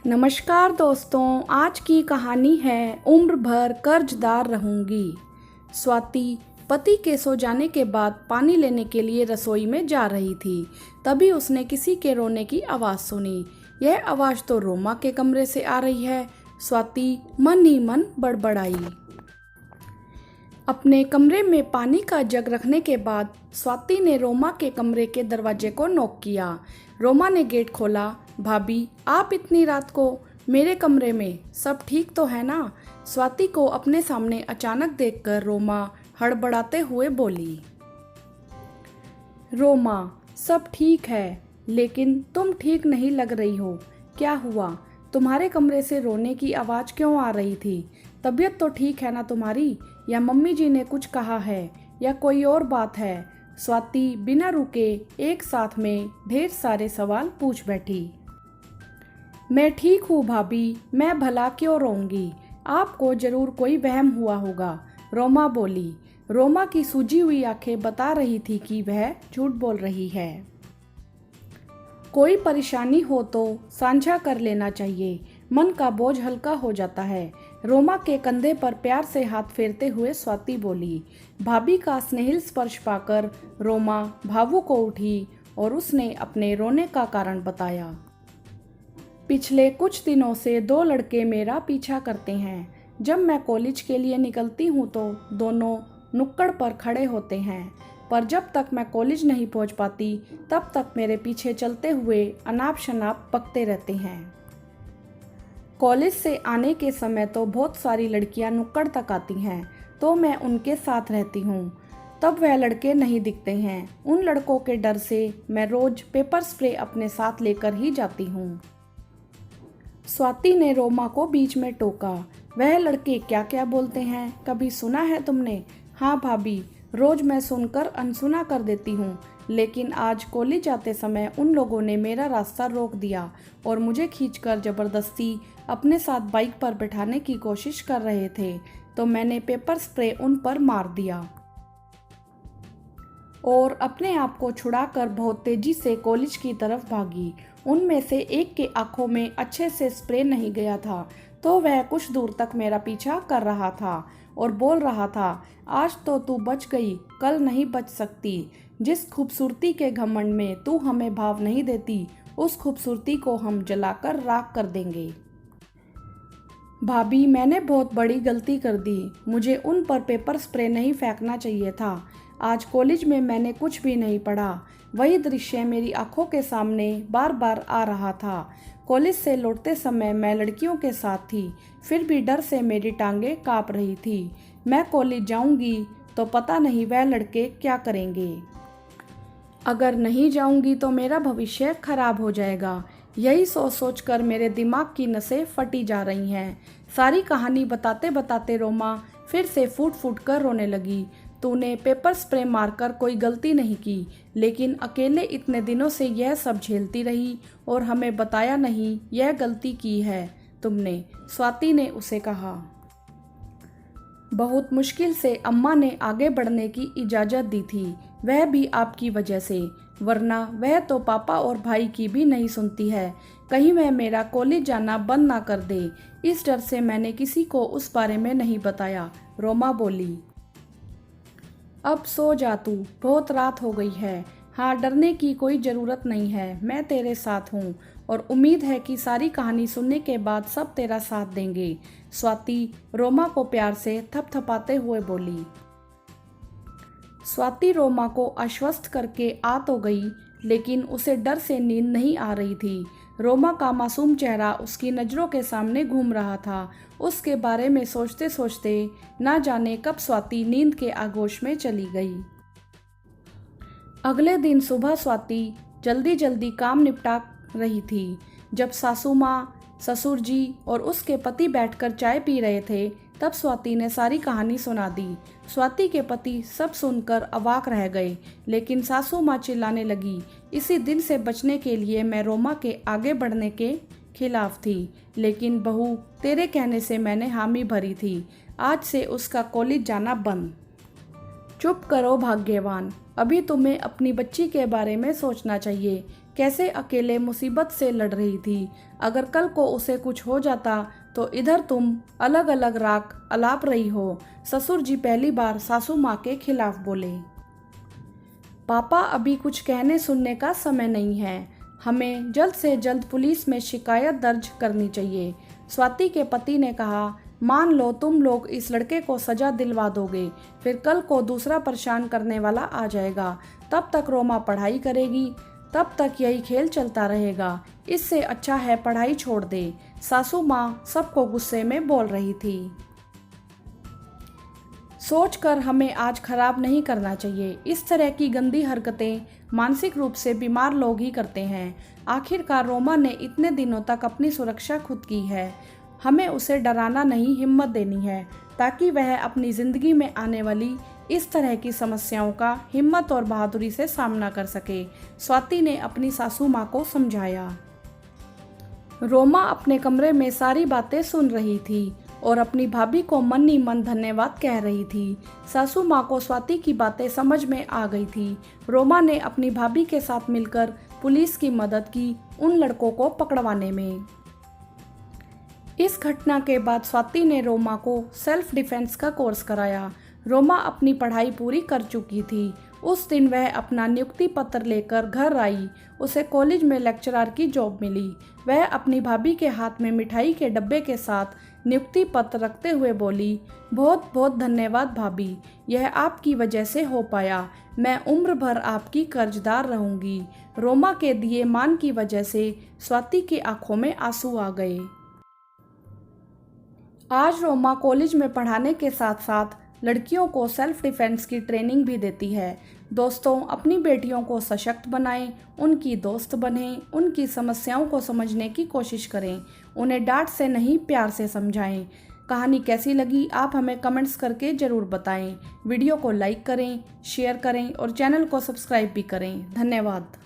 नमस्कार दोस्तों, आज की कहानी है उम्र भर कर्जदार रहूंगी। स्वाति पति के सो जाने के बाद पानी लेने के लिए रसोई में जा रही थी। तभी उसने किसी के रोने की आवाज़ सुनी। यह आवाज़ तो रोमा के कमरे से आ रही है। स्वाति मन ही मन बड़बड़ाई। अपने कमरे में पानी का जग रखने के बाद स्वाति ने रोमा के कमरे के दरवाजे को नॉक किया। रोमा ने गेट खोला। भाभी, आप इतनी रात को मेरे कमरे में, सब ठीक तो है ना? स्वाति को अपने सामने अचानक देखकर रोमा हड़बड़ाते हुए बोली। रोमा, सब ठीक है, लेकिन तुम ठीक नहीं लग रही हो। क्या हुआ? तुम्हारे कमरे से रोने की आवाज़ क्यों आ रही थी? तबीयत तो ठीक है ना तुम्हारी? या मम्मी जी ने कुछ कहा है या कोई और बात है? स्वाति बिना रुके एक साथ में ढेर सारे सवाल पूछ बैठी। मैं ठीक हूँ भाभी, मैं भला क्यों रोऊंगी? आपको जरूर कोई वहम हुआ होगा, रोमा बोली। रोमा की सूजी हुई आंखें बता रही थी कि वह झूठ बोल रही है। कोई परेशानी हो तो साझा कर लेना चाहिए, मन का बोझ हल्का हो जाता है। रोमा के कंधे पर प्यार से हाथ फेरते हुए स्वाति बोली। भाभी का स्नेहिल स्पर्श पाकर रोमा भावुक हो उठी और उसने अपने रोने का कारण बताया। पिछले कुछ दिनों से 2 लड़के मेरा पीछा करते हैं। जब मैं कॉलेज के लिए निकलती हूँ तो दोनों नुक्कड़ पर खड़े होते हैं, पर जब तक मैं कॉलेज नहीं पहुँच पाती तब तक मेरे पीछे चलते हुए अनाप शनाप बकते रहते हैं। कॉलेज से आने के समय तो बहुत सारी लड़कियां नुक्कड़ तक आती हैं, तो मैं उनके साथ रहती हूँ। तब वह लड़के नहीं दिखते हैं। उन लड़कों के डर से मैं रोज पेपर स्प्रे अपने साथ लेकर ही जाती हूँ। स्वाति ने रोमा को बीच में टोका। वह लड़के क्या क्या बोलते हैं, कभी सुना है तुमने? हाँ भाभी, रोज मैं सुनकर अनसुना कर देती हूँ, लेकिन आज कॉलेज जाते समय उन लोगों ने मेरा रास्ता रोक दिया और मुझे खींचकर जबरदस्ती अपने साथ बाइक पर बैठाने की कोशिश कर रहे थे, तो मैंने पेपर स्प्रे उन पर मार दिया और अपने आप को छुड़ाकर बहुत तेजी से कॉलेज की तरफ भागी। उनमें से एक के आंखों में अच्छे से स्प्रे नहीं गया था, तो वह कुछ दूर तक मेरा पीछा कर रहा था और बोल रहा था, आज तो तू बच गई, कल नहीं बच सकती। जिस खूबसूरती के घमंड में तू हमें भाव नहीं देती, उस खूबसूरती को हम जलाकर राख कर देंगे। भाभी, मैंने बहुत बड़ी गलती कर दी। मुझे उन पर पेपर स्प्रे नहीं फेंकना चाहिए था। आज कॉलेज में मैंने कुछ भी नहीं पढ़ा। वही दृश्य मेरी आंखों के सामने बार बार आ रहा था। कॉलेज से लौटते समय मैं लड़कियों के साथ थी, फिर भी डर से मेरी टांगें कांप रही थी। मैं कॉलेज जाऊंगी तो पता नहीं वह लड़के क्या करेंगे। अगर नहीं जाऊंगी तो मेरा भविष्य खराब हो जाएगा। यही सोच सोच कर मेरे दिमाग की नसें फटी जा रही हैं। सारी कहानी बताते बताते रोमा फिर से फूट फूट कर रोने लगी। तूने पेपर स्प्रे मारकर कोई गलती नहीं की, लेकिन अकेले इतने दिनों से यह सब झेलती रही और हमें बताया नहीं यह गलती की है तुमने, स्वाति ने उसे कहा। बहुत मुश्किल से अम्मा ने आगे बढ़ने की इजाज़त दी थी, वह भी आपकी वजह से, वरना वह तो पापा और भाई की भी नहीं सुनती है। कहीं वह मेरा कॉलेज जाना बंद ना कर दे, इस डर से मैंने किसी को उस बारे में नहीं बताया, रोमा बोली। अब सो जा तू, बहुत रात हो गई है। हाँ, डरने की कोई ज़रूरत नहीं है, मैं तेरे साथ हूँ और उम्मीद है कि सारी कहानी सुनने के बाद सब तेरा साथ देंगे, स्वाति रोमा को प्यार से थपथपाते हुए बोली। स्वाति रोमा को आश्वस्त करके आ तो गई, लेकिन उसे डर से नींद नहीं आ रही थी। रोमा का मासूम चेहरा उसकी नज़रों के सामने घूम रहा था। उसके बारे में सोचते सोचते ना जाने कब स्वाति नींद के आगोश में चली गई। अगले दिन सुबह स्वाति जल्दी जल्दी काम निपटा रही थी। जब सासू माँ, ससुर जी और उसके पति बैठकर चाय पी रहे थे, तब स्वाति ने सारी कहानी सुना दी। स्वाति के पति सब सुनकर अवाक रह गए, लेकिन सासू माँ चिल्लाने लगी, इसी दिन से बचने के लिए मैं रोमा के आगे बढ़ने के खिलाफ थी, लेकिन बहू तेरे कहने से मैंने हामी भरी थी। आज से उसका कॉलेज जाना बंद। चुप करो भाग्यवान, अभी तुम्हें अपनी बच्ची के बारे में सोचना चाहिए। कैसे अकेले मुसीबत से लड़ रही थी। अगर कल को उसे कुछ हो जाता तो इधर तुम अलग अलग राग अलाप रही हो। ससुर जी पहली बार सासू माँ के खिलाफ बोले। पापा, अभी कुछ कहने सुनने का समय नहीं है। हमें जल्द से जल्द पुलिस में शिकायत दर्ज करनी चाहिए। स्वाति के पति ने कहा, मान लो तुम लोग इस लड़के को सजा दिलवा दोगे, फिर कल को दूसरा परेशान करने वाला आ जाएगा। तब तक रोमा पढ़ाई करेगी, तब तक यही खेल चलता रहेगा। इससे अच्छा है पढ़ाई छोड़ दे। सासू माँ सबको गुस्से में बोल रही थी। सोचकर हमें आज खराब नहीं करना चाहिए। इस तरह की गंदी हरकतें मानसिक रूप से बीमार लोग ही करते हैं। आखिरकार रोमा ने इतने दिनों तक अपनी सुरक्षा खुद की है। हमें उसे डराना नहीं, हिम्मत देनी है, ताकि वह अपनी ज़िंदगी में आने वाली इस तरह की समस्याओं का हिम्मत और बहादुरी से सामना कर सके। स्वाति ने अपनी सासू माँ को समझाया। रोमा अपने कमरे में सारी बातें सुन रही थी और अपनी भाभी को मन ही मन धन्यवाद कह रही थी। सासू माँ को स्वाति की बातें समझ में आ गई थी। रोमा ने अपनी भाभी के साथ मिलकर पुलिस की मदद की उन लड़कों को पकड़वाने में। इस घटना के बाद स्वाति ने रोमा को सेल्फ डिफेंस का कोर्स कराया। रोमा अपनी पढ़ाई पूरी कर चुकी थी। उस दिन वह अपना नियुक्ति पत्र लेकर घर आई। उसे कॉलेज में लेक्चरर की जॉब मिली। वह अपनी भाभी के हाथ में मिठाई के डब्बे के साथ नियुक्ति पत्र रखते हुए बोली, बहुत बहुत धन्यवाद भाभी, यह आपकी वजह से हो पाया। मैं उम्र भर आपकी कर्जदार रहूंगी। रोमा के दिए मान की वजह से स्वाति की आंखों में आंसू आ गए। आज रोमा कॉलेज में पढ़ाने के साथ साथ लड़कियों को सेल्फ डिफेंस की ट्रेनिंग भी देती है। दोस्तों, अपनी बेटियों को सशक्त बनाएं, उनकी दोस्त बनें, उनकी समस्याओं को समझने की कोशिश करें, उन्हें डांट से नहीं प्यार से समझाएं। कहानी कैसी लगी आप हमें कमेंट्स करके ज़रूर बताएं। वीडियो को लाइक करें, शेयर करें और चैनल को सब्सक्राइब भी करें। धन्यवाद।